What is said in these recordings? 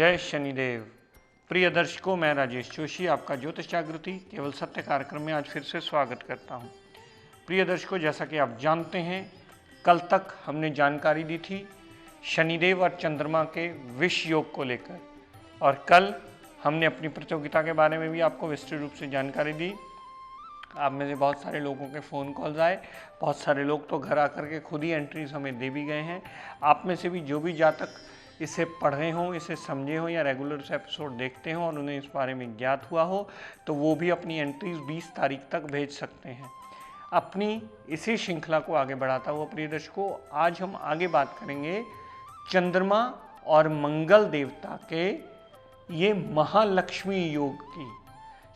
जय शनिदेव। प्रिय दर्शकों, मैं राजेश जोशी आपका ज्योतिष जागृति केवल सत्य कार्यक्रम में आज फिर से स्वागत करता हूं। प्रिय दर्शकों, जैसा कि आप जानते हैं, कल तक हमने जानकारी दी थी शनिदेव और चंद्रमा के विष योग को लेकर, और कल हमने अपनी प्रतियोगिता के बारे में भी आपको विस्तृत रूप से जानकारी दी। आप में से बहुत सारे लोगों के फ़ोन कॉल्स आए, बहुत सारे लोग तो घर आकर के खुद ही एंट्रीज हमें दे भी गए हैं। आप में से भी जो भी जातक इसे पढ़े हों, इसे समझे हों या रेगुलर एपिसोड देखते हों और उन्हें इस बारे में ज्ञात हुआ हो, तो वो भी अपनी एंट्रीज 20 तारीख तक भेज सकते हैं। अपनी इसी श्रृंखला को आगे बढ़ाता हुआ प्रिय दर्शकों, आज हम आगे बात करेंगे चंद्रमा और मंगल देवता के ये महालक्ष्मी योग की।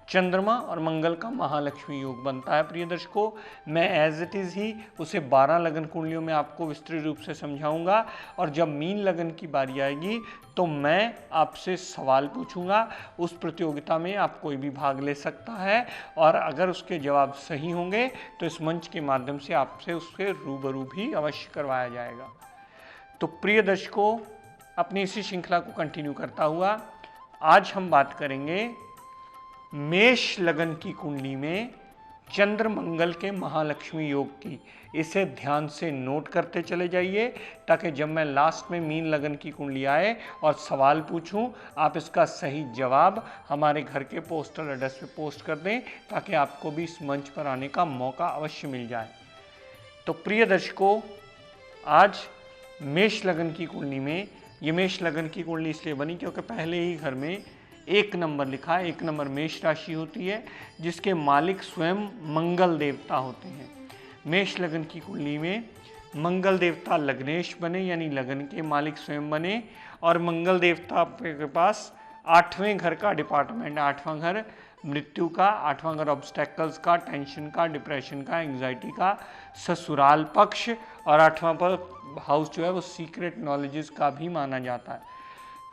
चंद्रमा और मंगल का महालक्ष्मी योग बनता है। प्रिय दर्शकों, मैं एज इट इज़ ही उसे 12 लगन कुंडलियों में आपको विस्तृत रूप से समझाऊंगा, और जब मीन लगन की बारी आएगी तो मैं आपसे सवाल पूछूंगा। उस प्रतियोगिता में आप कोई भी भाग ले सकता है, और अगर उसके जवाब सही होंगे तो इस मंच के माध्यम से आपसे उसके रूबरू भी अवश्य करवाया जाएगा। तो प्रिय दर्शकों, अपनी इसी श्रृंखला को कंटिन्यू करता हुआ आज हम बात करेंगे मेष लगन की कुंडली में चंद्र मंगल के महालक्ष्मी योग की। इसे ध्यान से नोट करते चले जाइए, ताकि जब मैं लास्ट में मीन लगन की कुंडली आए और सवाल पूछूं, आप इसका सही जवाब हमारे घर के पोस्टल एड्रेस पे पोस्ट कर दें, ताकि आपको भी इस मंच पर आने का मौका अवश्य मिल जाए। तो प्रिय दर्शकों, आज मेष लगन की कुंडली में, ये मेष लगन की कुंडली इसलिए बनी क्योंकि पहले ही घर में 1 नंबर लिखा है। 1 नंबर मेष राशि होती है, जिसके मालिक स्वयं मंगल देवता होते हैं। मेष लगन की कुंडली में मंगल देवता लग्नेश बने, यानी लगन के मालिक स्वयं बने, और मंगल देवता के पास 8वें घर का डिपार्टमेंट, 8वां घर मृत्यु का, 8वां घर ऑब्स्टेकल्स का, टेंशन का, डिप्रेशन का, एंग्जाइटी का, ससुराल पक्ष, और 8वां पर हाउस जो है वो सीक्रेट नॉलेजेस का भी माना जाता है।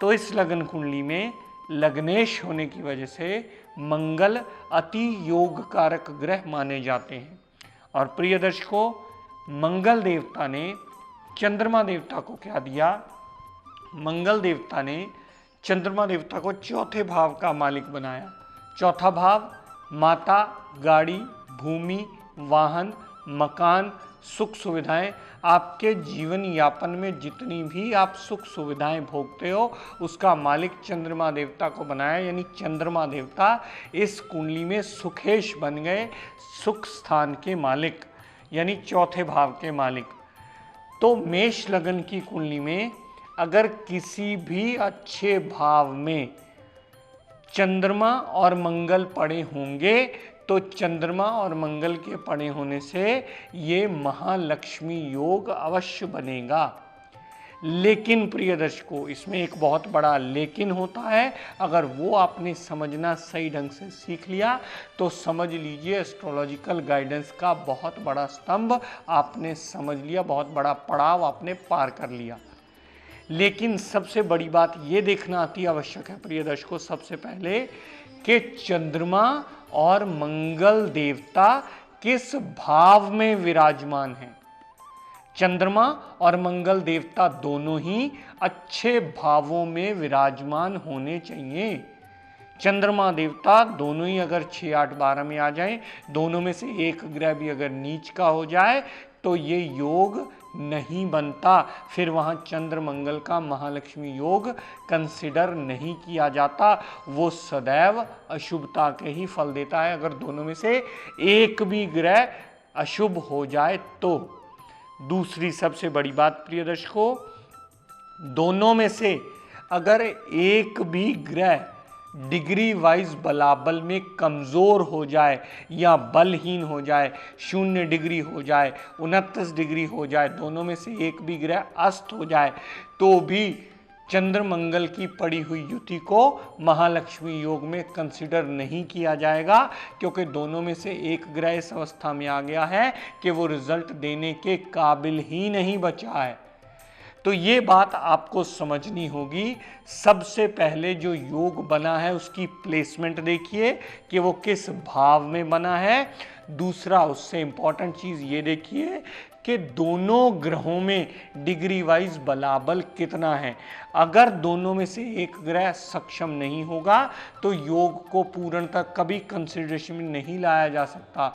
तो इस लगन कुंडली में लग्नेश होने की वजह से मंगल अति योग कारक ग्रह माने जाते हैं। और प्रिय दर्शकों, मंगल देवता ने चंद्रमा देवता को क्या दिया? मंगल देवता ने चंद्रमा देवता को 4थे भाव का मालिक बनाया। 4था भाव माता, गाड़ी, भूमि, वाहन, मकान, सुख सुविधाएं, आपके जीवन यापन में जितनी भी आप सुख सुविधाएं भोगते हो, उसका मालिक चंद्रमा देवता को बनाया। यानी चंद्रमा देवता इस कुंडली में सुखेश बन गए, सुख स्थान के मालिक, यानी 4थे भाव के मालिक। तो मेष लगन की कुंडली में अगर किसी भी अच्छे भाव में चंद्रमा और मंगल पड़े होंगे, तो चंद्रमा और मंगल के पड़े होने से ये महालक्ष्मी योग अवश्य बनेगा। लेकिन प्रिय दर्शकों, इसमें एक बहुत बड़ा लेकिन होता है। अगर वो आपने समझना सही ढंग से सीख लिया, तो समझ लीजिए एस्ट्रोलॉजिकल गाइडेंस का बहुत बड़ा स्तंभ आपने समझ लिया, बहुत बड़ा पड़ाव आपने पार कर लिया। लेकिन सबसे बड़ी बात ये देखना अति आवश्यक है प्रिय दर्शकों, सबसे पहले कि चंद्रमा और मंगल देवता किस भाव में विराजमान हैं। चंद्रमा और मंगल देवता दोनों ही अच्छे भावों में विराजमान होने चाहिए। चंद्रमा देवता दोनों ही अगर 6, 8, 12 में आ जाएं, दोनों में से एक ग्रह भी अगर नीच का हो जाए, तो ये योग नहीं बनता। फिर वहाँ चंद्र मंगल का महालक्ष्मी योग कंसिडर नहीं किया जाता, वो सदैव अशुभता के ही फल देता है। अगर दोनों में से एक भी ग्रह अशुभ हो जाए तो। दूसरी सबसे बड़ी बात प्रिय दर्शकों, दोनों में से अगर एक भी ग्रह डिग्री वाइज बलाबल में कमज़ोर हो जाए या बलहीन हो जाए, 0 डिग्री हो जाए, 29 डिग्री हो जाए, दोनों में से एक भी ग्रह अस्त हो जाए, तो भी चंद्र मंगल की पड़ी हुई युति को महालक्ष्मी योग में कंसिडर नहीं किया जाएगा, क्योंकि दोनों में से एक ग्रह इस अवस्था में आ गया है कि वो रिजल्ट देने के काबिल ही नहीं बचा है। तो ये बात आपको समझनी होगी। सबसे पहले जो योग बना है उसकी प्लेसमेंट देखिए कि वो किस भाव में बना है। दूसरा, उससे इंपॉर्टेंट चीज़ ये देखिए कि दोनों ग्रहों में डिग्री वाइज बलाबल कितना है। अगर दोनों में से एक ग्रह सक्षम नहीं होगा तो योग को पूर्णतः कभी कंसिडरेशन में नहीं लाया जा सकता।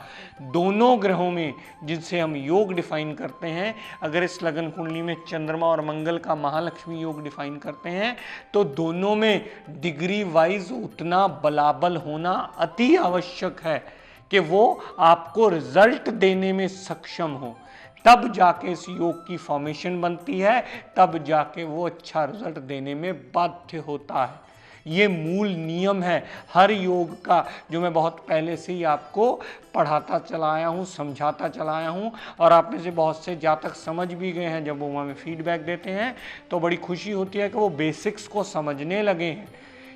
दोनों ग्रहों में जिनसे हम योग डिफाइन करते हैं, अगर इस लगन कुंडली में चंद्रमा और मंगल का महालक्ष्मी योग डिफाइन करते हैं तो दोनों में डिग्री वाइज उतना बलाबल होना अति आवश्यक है कि वो आपको रिजल्ट देने में सक्षम हो। तब जाके इस योग की फॉर्मेशन बनती है, तब जाके वो अच्छा रिजल्ट देने में बाध्य होता है। ये मूल नियम है हर योग का, जो मैं बहुत पहले से ही आपको पढ़ाता चला आया हूँ, समझाता चला आया हूँ, और आप में से बहुत से जातक समझ भी गए हैं। जब वो हमें फीडबैक देते हैं तो बड़ी खुशी होती है कि वो बेसिक्स को समझने लगे हैं,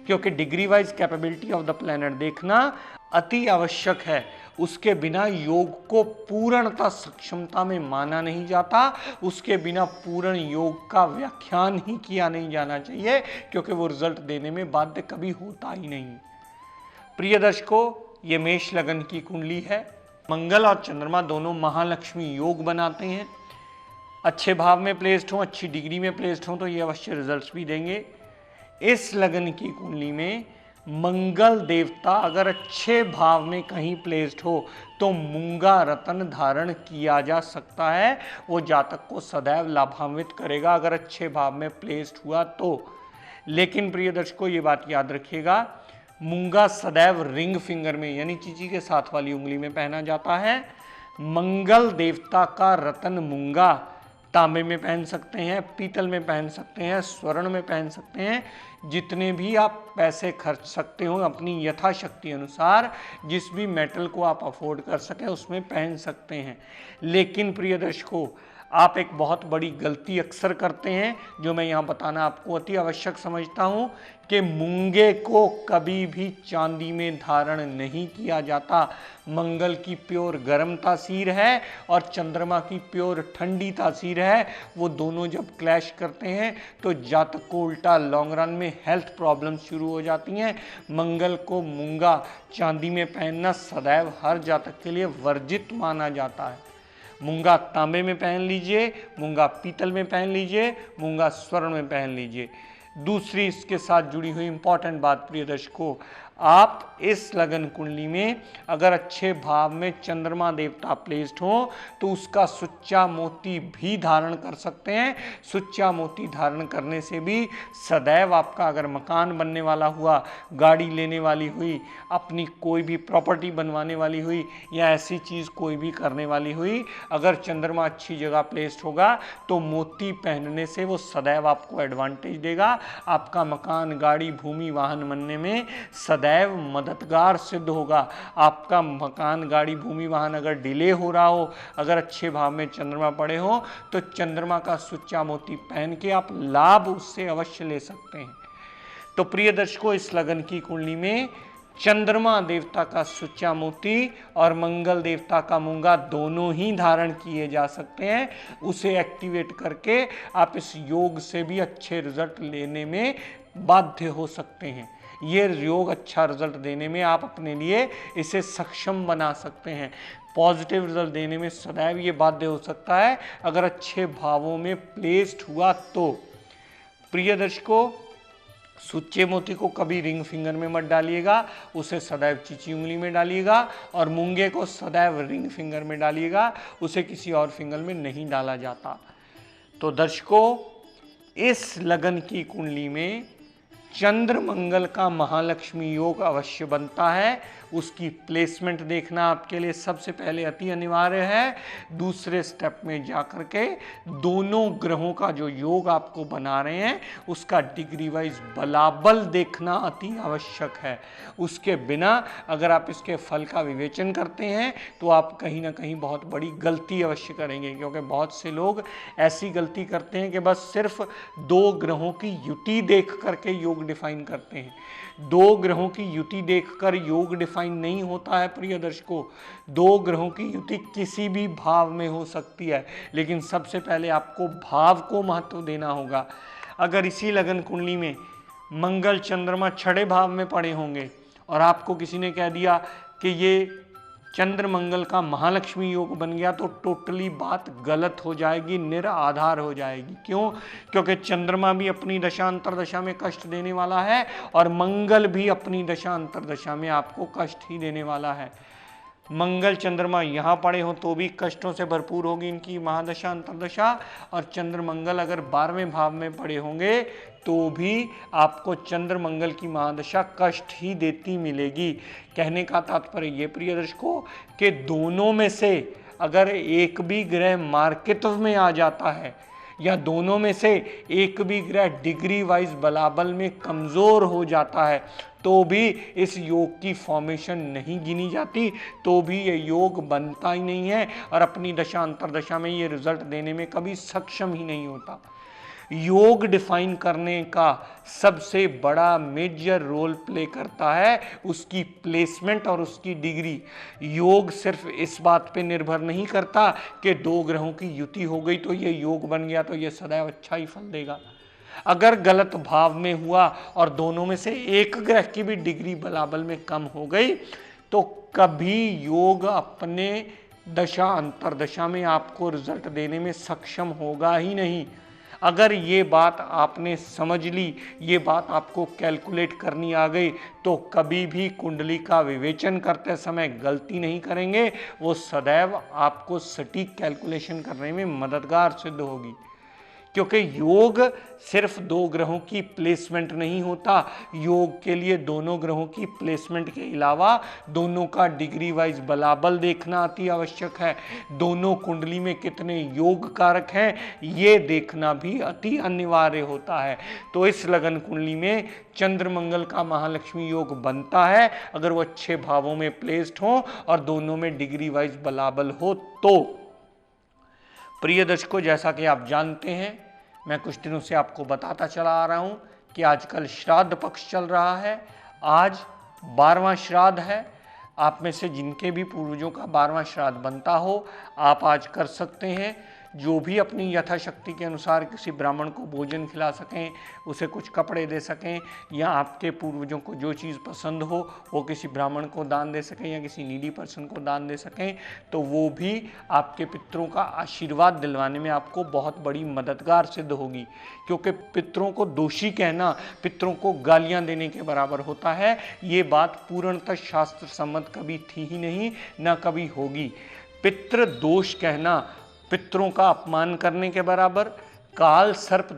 क्योंकि degree wise capability of the planet देखना अति आवश्यक है। उसके बिना योग को पूर्णतः सक्षमता में माना नहीं जाता, उसके बिना पूर्ण योग का व्याख्यान ही किया नहीं जाना चाहिए, क्योंकि वो रिजल्ट देने में बाध्य कभी होता ही नहीं। प्रिय दर्शकों, ये मेष लगन की कुंडली है। मंगल और चंद्रमा दोनों महालक्ष्मी योग बनाते हैं। अच्छे भाव में प्लेस्ड हों, अच्छी डिग्री में प्लेस्ड हों तो ये अवश्य रिजल्ट्स भी देंगे। इस लगन की कुंडली में मंगल देवता अगर अच्छे भाव में कहीं प्लेस्ड हो तो मूंगा रत्न धारण किया जा सकता है। वो जातक को सदैव लाभान्वित करेगा अगर अच्छे भाव में प्लेस्ड हुआ तो। लेकिन प्रिय दर्शकों, ये बात याद रखिएगा, मूंगा सदैव रिंग फिंगर में यानी चीची के साथ वाली उंगली में पहना जाता है। मंगल देवता का रत्न मूंगा तांबे में पहन सकते हैं, पीतल में पहन सकते हैं, स्वर्ण में पहन सकते हैं, जितने भी आप पैसे खर्च सकते हो अपनी यथाशक्ति अनुसार, जिस भी मेटल को आप अफोर्ड कर सकें उसमें पहन सकते हैं। लेकिन प्रिय दर्शकों, आप एक बहुत बड़ी गलती अक्सर करते हैं, जो मैं यहाँ बताना आपको अति आवश्यक समझता हूँ, कि मूंगे को कभी भी चांदी में धारण नहीं किया जाता। मंगल की प्योर गर्म तासीर है और चंद्रमा की प्योर ठंडी तासीर है। वो दोनों जब क्लैश करते हैं तो जातक को उल्टा लॉन्ग रन में हेल्थ प्रॉब्लम्स शुरू हो जाती हैं। मंगल को मूंगा चांदी में पहनना सदैव हर जातक के लिए वर्जित माना जाता है। मूंगा तांबे में पहन लीजिए, मूंगा पीतल में पहन लीजिए, मूंगा स्वर्ण में पहन लीजिए। दूसरी इसके साथ जुड़ी हुई इंपॉर्टेंट बात प्रिय दर्शकों, आप इस लगन कुंडली में अगर अच्छे भाव में चंद्रमा देवता प्लेस्ड हो तो उसका सुच्चा मोती भी धारण कर सकते हैं। सुच्चा मोती धारण करने से भी सदैव आपका अगर मकान बनने वाला हुआ, गाड़ी लेने वाली हुई, अपनी कोई भी प्रॉपर्टी बनवाने वाली हुई या ऐसी चीज़ कोई भी करने वाली हुई, अगर चंद्रमा अच्छी जगह प्लेस्ड होगा तो मोती पहनने से वो सदैव आपको एडवांटेज देगा। आपका मकान, गाड़ी, भूमि, वाहन बनने में सदैव मददगार सिद्ध होगा। आपका मकान, गाड़ी, भूमि, वाहन अगर डिले हो रहा हो, अगर अच्छे भाव में चंद्रमा पड़े हो तो चंद्रमा का सुच्चा मोती पहन के आप लाभ उससे अवश्य ले सकते हैं। तो प्रिय दर्शकों, इस लगन की कुंडली में चंद्रमा देवता का सुच्चा मोती और मंगल देवता का मूंगा दोनों ही धारण किए जा सकते हैं। उसे एक्टिवेट करके आप इस योग से भी अच्छे रिजल्ट लेने में बाध्य हो सकते हैं। ये योग अच्छा रिजल्ट देने में आप अपने लिए इसे सक्षम बना सकते हैं। पॉजिटिव रिजल्ट देने में सदैव ये बाध्य हो सकता है अगर अच्छे भावों में प्लेस्ड हुआ तो। प्रिय दर्शकों, सुच्चे मोती को कभी रिंग फिंगर में मत डालिएगा, उसे सदैव चीची उंगली में डालिएगा, और मूंगे को सदैव रिंग फिंगर में डालिएगा, उसे किसी और फिंगर में नहीं डाला जाता। तो दर्शकों, इस लगन की कुंडली में चंद्र मंगल का महालक्ष्मी योग अवश्य बनता है। उसकी प्लेसमेंट देखना आपके लिए सबसे पहले अति अनिवार्य है। दूसरे स्टेप में जाकर के दोनों ग्रहों का जो योग आपको बना रहे हैं उसका डिग्री वाइज बलाबल देखना अति आवश्यक है। उसके बिना अगर आप इसके फल का विवेचन करते हैं तो आप कहीं ना कहीं बहुत बड़ी गलती अवश्य करेंगे, क्योंकि बहुत से लोग ऐसी गलती करते हैं कि बस सिर्फ दो ग्रहों की युति देख करके योग डिफाइन करते हैं। दो ग्रहों की युति देखकर योग डिफाइन नहीं होता है प्रिय दर्शकों। दो ग्रहों की युति किसी भी भाव में हो सकती है, लेकिन सबसे पहले आपको भाव को महत्व देना होगा। अगर इसी लगन कुंडली में मंगल चंद्रमा छठे भाव में पड़े होंगे और आपको किसी ने कह दिया कि ये चंद्र मंगल का महालक्ष्मी योग बन गया तो टोटली बात गलत हो जाएगी, निराधार हो जाएगी। क्यों? क्योंकि चंद्रमा भी अपनी दशा अंतरदशा में कष्ट देने वाला है और मंगल भी अपनी दशा अंतरदशा में आपको कष्ट ही देने वाला है। मंगल चंद्रमा यहाँ पड़े हो तो भी कष्टों से भरपूर होगी इनकी महादशा अंतरदशा, और चंद्र मंगल अगर 12वें भाव में पड़े होंगे तो भी आपको चंद्र मंगल की महादशा कष्ट ही देती मिलेगी। कहने का तात्पर्य ये प्रिय दर्शकों कि दोनों में से अगर एक भी ग्रह मार्केत्व में आ जाता है या दोनों में से एक भी ग्रह डिग्री वाइज बलाबल में कमज़ोर हो जाता है तो भी इस योग की फॉर्मेशन नहीं गिनी जाती, तो भी ये योग बनता ही नहीं है और अपनी दशा अंतरदशा में ये रिजल्ट देने में कभी सक्षम ही नहीं होता। योग डिफाइन करने का सबसे बड़ा मेजर रोल प्ले करता है उसकी प्लेसमेंट और उसकी डिग्री। योग सिर्फ इस बात पे निर्भर नहीं करता कि दो ग्रहों की युति हो गई तो ये योग बन गया तो ये सदैव अच्छा ही फल देगा। अगर गलत भाव में हुआ और दोनों में से एक ग्रह की भी डिग्री बलाबल में कम हो गई तो कभी योग अपने दशा अंतरदशा में आपको रिजल्ट देने में सक्षम होगा ही नहीं। अगर ये बात आपने समझ ली, ये बात आपको कैलकुलेट करनी आ गई तो कभी भी कुंडली का विवेचन करते समय गलती नहीं करेंगे, वो सदैव आपको सटीक कैलकुलेशन करने में मददगार सिद्ध होगी। क्योंकि योग सिर्फ दो ग्रहों की प्लेसमेंट नहीं होता, योग के लिए दोनों ग्रहों की प्लेसमेंट के अलावा दोनों का डिग्री वाइज बलाबल देखना अति आवश्यक है। दोनों कुंडली में कितने योग कारक हैं ये देखना भी अति अनिवार्य होता है। तो इस लगन कुंडली में चंद्र मंगल का महालक्ष्मी योग बनता है अगर वो अच्छे भावों में प्लेस्ड हो और दोनों में डिग्री वाइज बलाबल हो तो। प्रिय दर्शकों, जैसा कि आप जानते हैं, मैं कुछ दिनों से आपको बताता चला आ रहा हूँ कि आजकल श्राद्ध पक्ष चल रहा है। आज 12वां श्राद्ध है। आप में से जिनके भी पूर्वजों का 12वां श्राद्ध बनता हो आप आज कर सकते हैं। जो भी अपनी यथाशक्ति के अनुसार किसी ब्राह्मण को भोजन खिला सकें, उसे कुछ कपड़े दे सकें, या आपके पूर्वजों को जो चीज़ पसंद हो वो किसी ब्राह्मण को दान दे सकें या किसी नीडी पर्सन को दान दे सकें, तो वो भी आपके पितरों का आशीर्वाद दिलवाने में आपको बहुत बड़ी मददगार सिद्ध होगी। क्योंकि पितरों को दोषी कहना पितरों को गालियाँ देने के बराबर होता है। ये बात पूर्णतः शास्त्र सम्मत कभी थी ही नहीं, न कभी होगी। पितृ दोष कहना पितरों का अपमान करने के बराबर, काल सर्प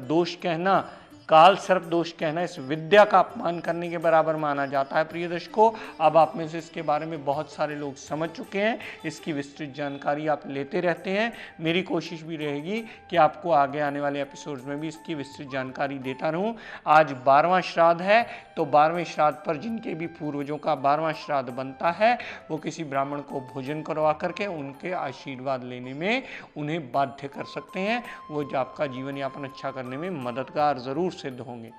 दोष कहना इस विद्या का अपमान करने के बराबर माना जाता है। प्रिय दर्शकों, अब आप में से इसके बारे में बहुत सारे लोग समझ चुके हैं, इसकी विस्तृत जानकारी आप लेते रहते हैं। मेरी कोशिश भी रहेगी कि आपको आगे आने वाले एपिसोड्स में भी इसकी विस्तृत जानकारी देता रहूं। आज 12वां श्राद्ध है, तो 12वें श्राद्ध पर जिनके भी पूर्वजों का 12वां श्राद्ध बनता है वो किसी ब्राह्मण को भोजन करवा करके उनके आशीर्वाद लेने में उन्हें बाध्य कर सकते हैं। वो जो आपका जीवन यापन अच्छा करने में मददगार ज़रूर सिद्ध होंगे।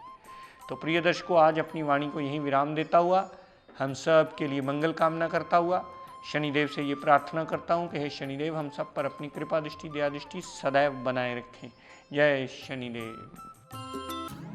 तो प्रिय दर्शकों, आज अपनी वाणी को यहीं विराम देता हुआ हम सब के लिए मंगल कामना करता हुआ शनिदेव से ये प्रार्थना करता हूँ कि हे शनिदेव हम सब पर अपनी कृपा दृष्टि दया दृष्टि सदैव बनाए रखें। जय शनिदेव।